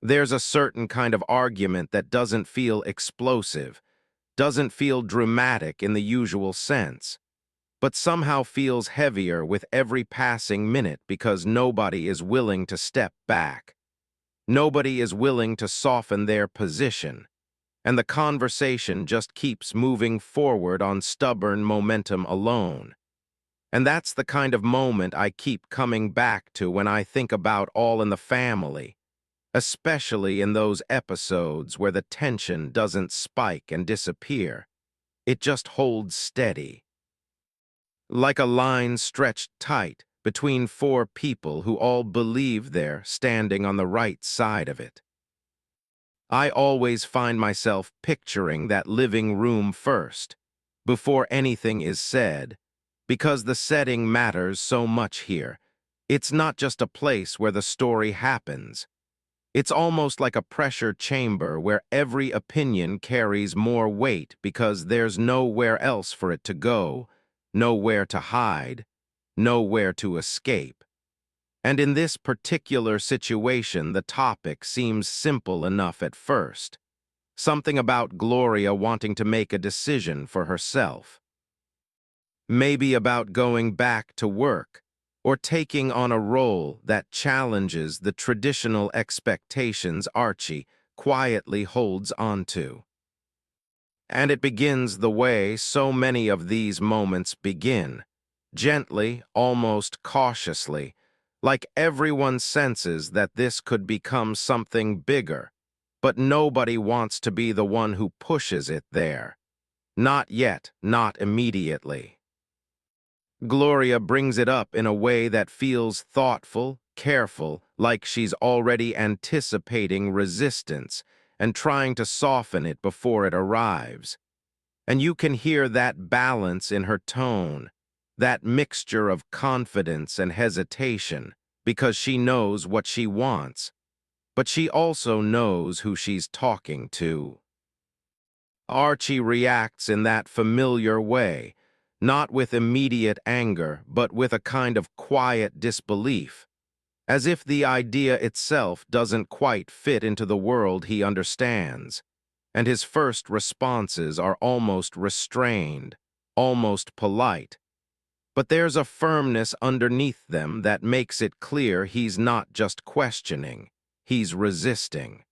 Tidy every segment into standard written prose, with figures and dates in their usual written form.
There's a certain kind of argument that doesn't feel explosive, doesn't feel dramatic in the usual sense, but somehow feels heavier with every passing minute because nobody is willing to step back. Nobody is willing to soften their position, and the conversation just keeps moving forward on stubborn momentum alone. And that's the kind of moment I keep coming back to when I think about All in the Family, especially in those episodes where the tension doesn't spike and disappear. It just holds steady, like a line stretched tight between four people who all believe they're standing on the right side of it. I always find myself picturing that living room first, before anything is said, because the setting matters so much here. It's not just a place where the story happens. It's almost like a pressure chamber where every opinion carries more weight because there's nowhere else for it to go, nowhere to hide, nowhere to escape. And in this particular situation, the topic seems simple enough at first. Something about Gloria wanting to make a decision for herself. Maybe about going back to work, or taking on a role that challenges the traditional expectations Archie quietly holds onto. And it begins the way so many of these moments begin, gently, almost cautiously, like everyone senses that this could become something bigger, but nobody wants to be the one who pushes it there. Not yet, not immediately. Gloria brings it up in a way that feels thoughtful, careful, like she's already anticipating resistance and trying to soften it before it arrives. And you can hear that balance in her tone, that mixture of confidence and hesitation, because she knows what she wants, but she also knows who she's talking to. Archie reacts in that familiar way, not with immediate anger, but with a kind of quiet disbelief, as if the idea itself doesn't quite fit into the world he understands, and his first responses are almost restrained, almost polite. But there's a firmness underneath them that makes it clear he's not just questioning, he's resisting.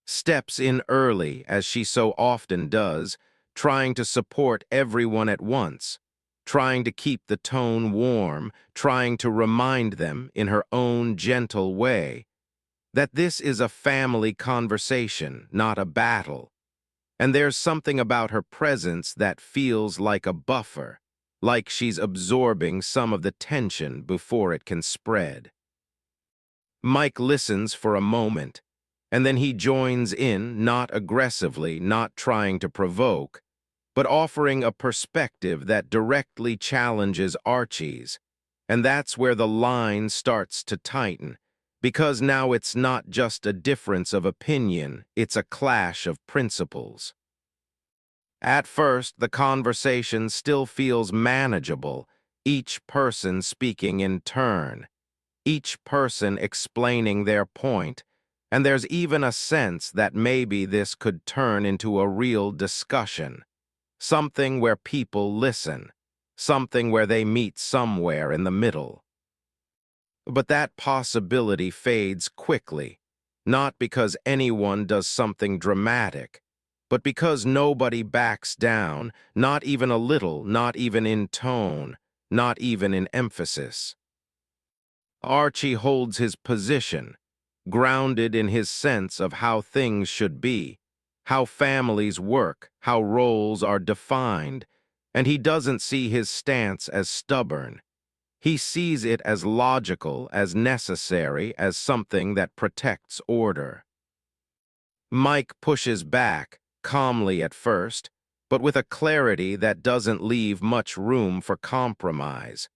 Steps in early, as she so often does, trying to support everyone at once, trying to keep the tone warm, trying to remind them, in her own gentle way, that this is a family conversation, not a battle. And there's something about her presence that feels like a buffer, like she's absorbing some of the tension before it can spread. Mike listens for a moment, and then he joins in, not aggressively, not trying to provoke, but offering a perspective that directly challenges Archie's. And that's where the line starts to tighten, because now it's not just a difference of opinion, it's a clash of principles. At first, the conversation still feels manageable, each person speaking in turn, each person explaining their point, and there's even a sense that maybe this could turn into a real discussion, something where people listen, something where they meet somewhere in the middle. But that possibility fades quickly, not because anyone does something dramatic, but because nobody backs down, not even a little, not even in tone, not even in emphasis. Archie holds his position, grounded in his sense of how things should be, how families work, how roles are defined, and he doesn't see his stance as stubborn. He sees it as logical, as necessary, as something that protects order. Mike pushes back, calmly at first, but with a clarity that doesn't leave much room for compromise.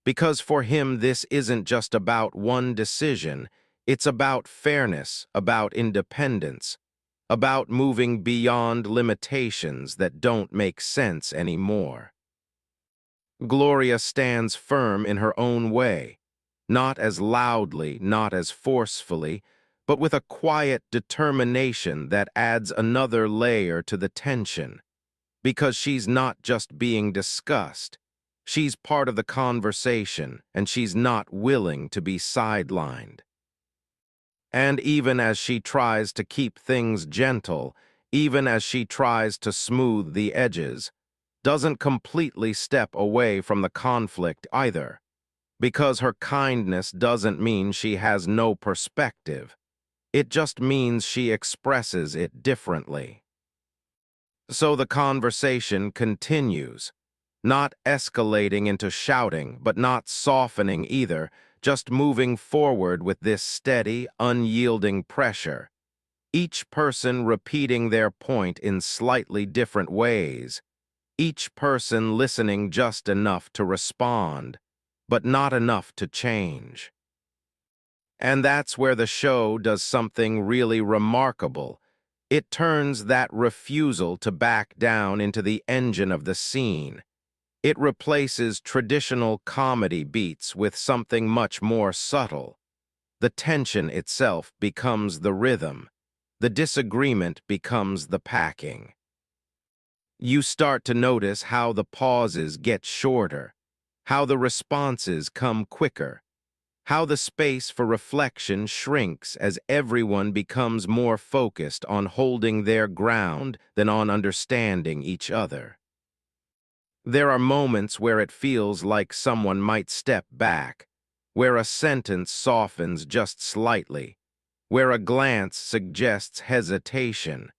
Because for him this isn't just about one decision, it's about fairness, about independence, about moving beyond limitations that don't make sense anymore. Gloria stands firm in her own way, not as loudly, not as forcefully, but with a quiet determination that adds another layer to the tension, because she's not just being discussed. She's part of the conversation, and she's not willing to be sidelined. And even as she tries to keep things gentle, even as she tries to smooth the edges, doesn't completely step away from the conflict either, because her kindness doesn't mean she has no perspective. It just means she expresses it differently. So the conversation continues, not escalating into shouting, but not softening either, just moving forward with this steady, unyielding pressure, each person repeating their point in slightly different ways, each person listening just enough to respond, but not enough to change. And that's where the show does something really remarkable. It turns that refusal to back down into the engine of the scene. It replaces traditional comedy beats with something much more subtle. The tension itself becomes the rhythm. The disagreement becomes the packing. You start to notice how the pauses get shorter, how the responses come quicker, how the space for reflection shrinks as everyone becomes more focused on holding their ground than on understanding each other. There are moments where it feels like someone might step back, where a sentence softens just slightly, where a glance suggests hesitation.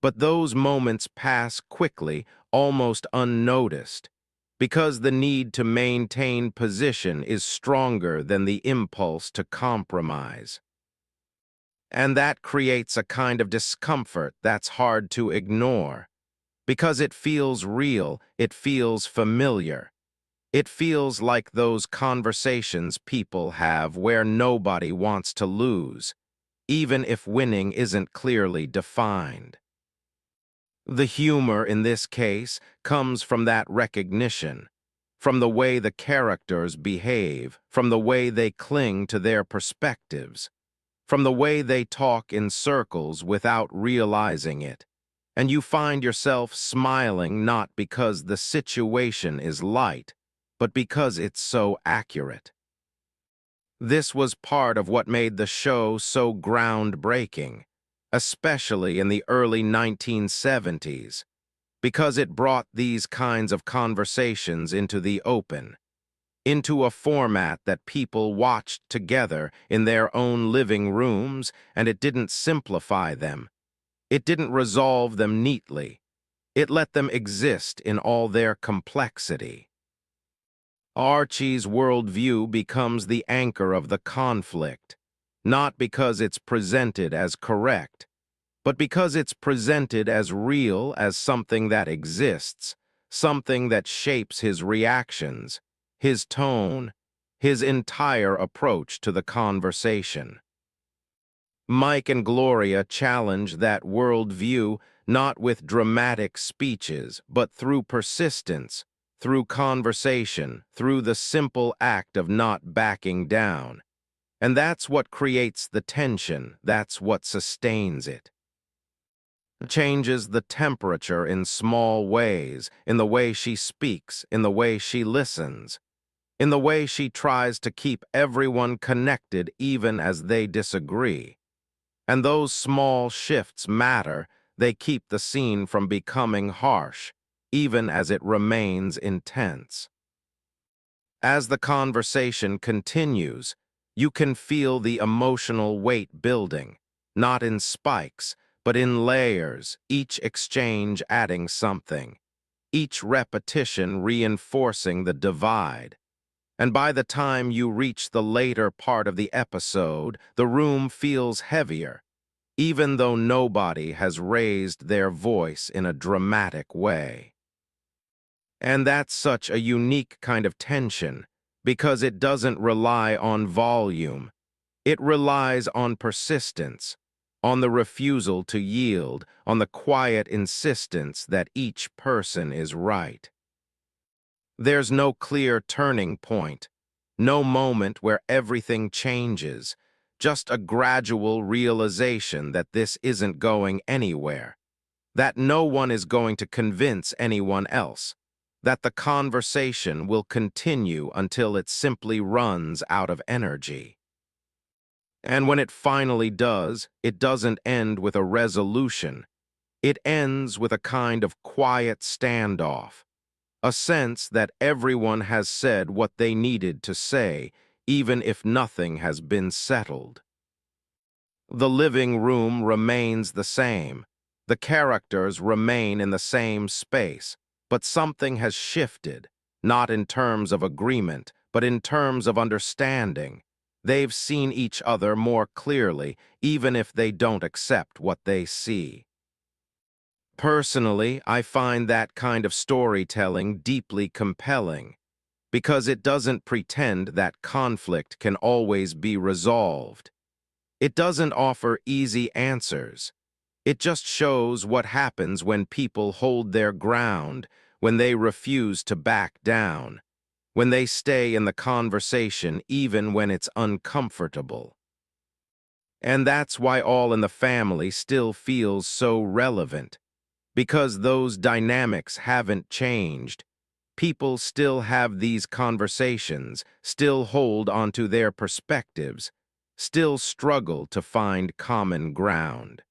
But those moments pass quickly, almost unnoticed, because the need to maintain position is stronger than the impulse to compromise. And that creates a kind of discomfort that's hard to ignore, because it feels real, it feels familiar. It feels like those conversations people have where nobody wants to lose, even if winning isn't clearly defined. The humor in this case comes from that recognition, from the way the characters behave, from the way they cling to their perspectives, from the way they talk in circles without realizing it. And you find yourself smiling not because the situation is light, but because it's so accurate. This was part of what made the show so groundbreaking, especially in the early 1970s, because it brought these kinds of conversations into the open, into a format that people watched together in their own living rooms, and it didn't simplify them. It didn't resolve them neatly. It let them exist in all their complexity. Archie's worldview becomes the anchor of the conflict, not because it's presented as correct, but because it's presented as real, as something that exists, something that shapes his reactions, his tone, his entire approach to the conversation. Mike and Gloria challenge that worldview not with dramatic speeches, but through persistence, through conversation, through the simple act of not backing down. And that's what creates the tension, that's what sustains it. Changes the temperature in small ways, in the way she speaks, in the way she listens, in the way she tries to keep everyone connected even as they disagree. And those small shifts matter. They keep the scene from becoming harsh, even as it remains intense. As the conversation continues, you can feel the emotional weight building, not in spikes, but in layers, each exchange adding something, each repetition reinforcing the divide. And by the time you reach the later part of the episode, the room feels heavier, even though nobody has raised their voice in a dramatic way. And that's such a unique kind of tension, because it doesn't rely on volume. It relies on persistence, on the refusal to yield, on the quiet insistence that each person is right. There's no clear turning point, no moment where everything changes, just a gradual realization that this isn't going anywhere, that no one is going to convince anyone else, that the conversation will continue until it simply runs out of energy. And when it finally does, it doesn't end with a resolution. It ends with a kind of quiet standoff, a sense that everyone has said what they needed to say, even if nothing has been settled. The living room remains the same. The characters remain in the same space, but something has shifted, not in terms of agreement, but in terms of understanding. They've seen each other more clearly, even if they don't accept what they see. Personally, I find that kind of storytelling deeply compelling, because it doesn't pretend that conflict can always be resolved. It doesn't offer easy answers. It just shows what happens when people hold their ground, when they refuse to back down, when they stay in the conversation even when it's uncomfortable. And that's why All in the Family still feels so relevant, because those dynamics haven't changed. People still have these conversations, still hold onto their perspectives, still struggle to find common ground.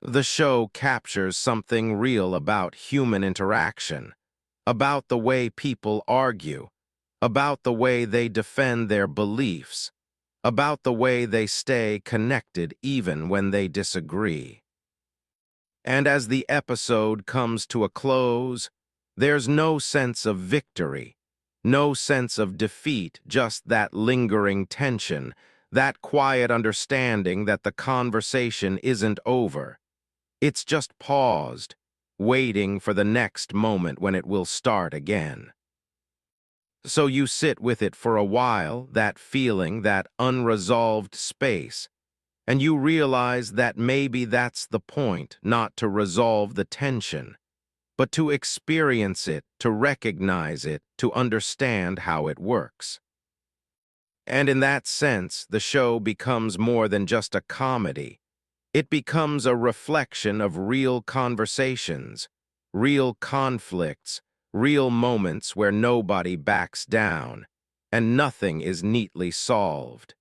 The show captures something real about human interaction, about the way people argue, about the way they defend their beliefs, about the way they stay connected even when they disagree. And as the episode comes to a close, there's no sense of victory, no sense of defeat, just that lingering tension, that quiet understanding that the conversation isn't over. It's just paused, waiting for the next moment when it will start again. So you sit with it for a while, that feeling, that unresolved space, and you realize that maybe that's the point, not to resolve the tension, but to experience it, to recognize it, to understand how it works. And in that sense, the show becomes more than just a comedy. It becomes a reflection of real conversations, real conflicts, real moments where nobody backs down, and nothing is neatly solved.